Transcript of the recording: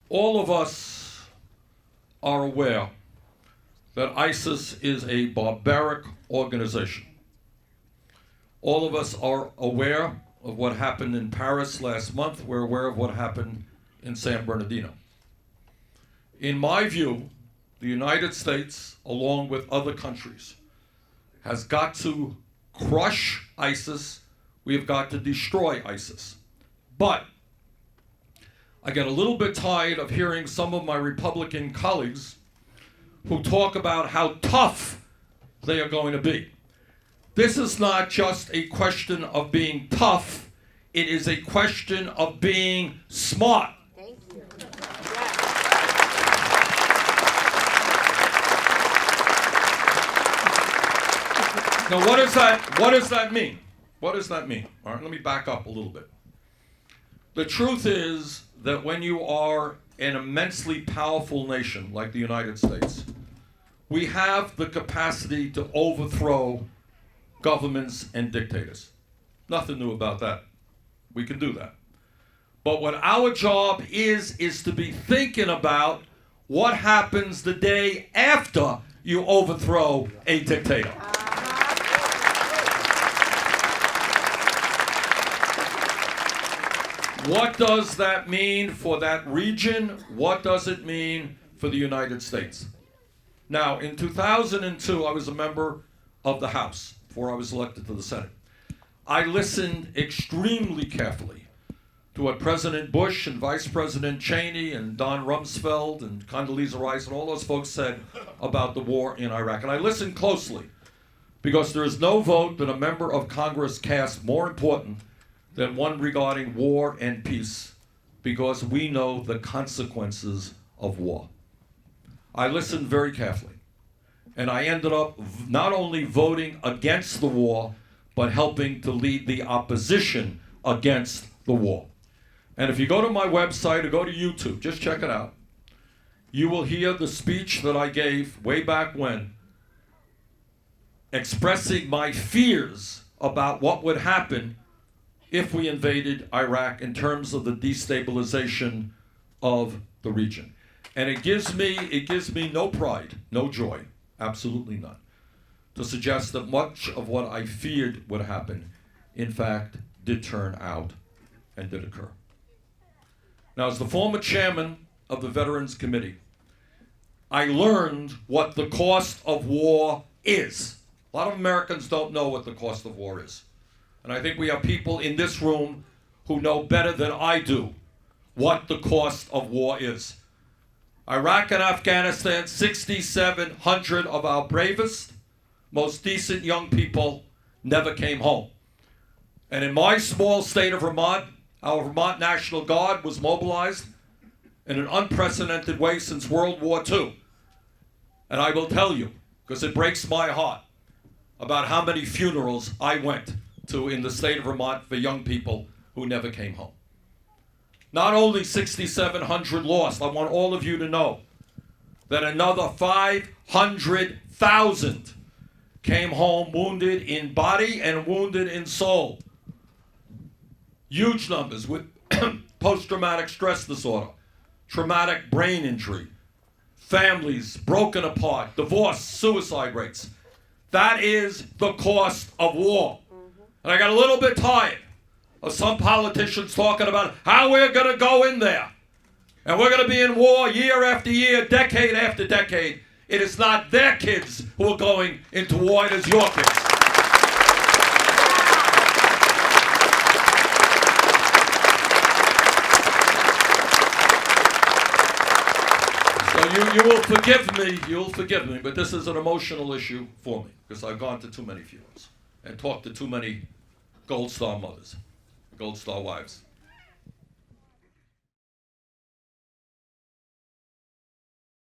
All of us are aware that ISIS is a barbaric organization. All of us are aware of what happened in Paris last month. We're aware of what happened in San Bernardino. In my view, the United States, along with other countries, has got to crush ISIS. We have got to destroy ISIS. But I get a little bit tired of hearing some of my Republican colleagues who talk about how tough they are going to be. This is not just a question of being tough, it is a question of being smart. Thank you. Now, what does that mean? What does that mean? All right, let me back up a little bit. The truth is that when you are an immensely powerful nation like the United States, we have the capacity to overthrow governments and dictators. Nothing new about that. We can do that. But what our job is to be thinking about what happens the day after you overthrow a dictator. What does that mean for that region? What does it mean for the United States? Now, in 2002, I was a member of the House before I was elected to the Senate. I listened extremely carefully to what President Bush and Vice President Cheney and Don Rumsfeld and Condoleezza Rice and all those folks said about the war in Iraq. And I listened closely because there is no vote that a member of Congress casts more important than one regarding war and peace, because we know the consequences of war. I listened very carefully, and I ended up not only voting against the war, but helping to lead the opposition against the war. And if you go to my website or go to YouTube, just check it out, you will hear the speech that I gave way back when, expressing my fears about what would happen if we invaded Iraq in terms of the destabilization of the region. And it gives me no pride, no joy, absolutely none, to suggest that much of what I feared would happen, in fact, did turn out and did occur. Now, as the former chairman of the Veterans Committee, I learned what the cost of war is. A lot of Americans don't know what the cost of war is. And I think we have people in this room who know better than I do what the cost of war is. Iraq and Afghanistan, 6,700 of our bravest, most decent young people never came home. And in my small state of Vermont, our Vermont National Guard was mobilized in an unprecedented way since World War II. And I will tell you, because it breaks my heart, about how many funerals I went to in the state of Vermont for young people who never came home. Not only 6,700 lost, I want all of you to know that another 500,000 came home wounded in body and wounded in soul. Huge numbers with post-traumatic stress disorder, traumatic brain injury, families broken apart, divorce, suicide rates. That is the cost of war. And I got a little bit tired of some politicians talking about how we're going to go in there. And we're going to be in war year after year, decade after decade. It is not their kids who are going into war, it is your kids. So you will forgive me, but this is an emotional issue for me because I've gone to too many funerals and talked to too many Gold Star mothers, Gold Star wives.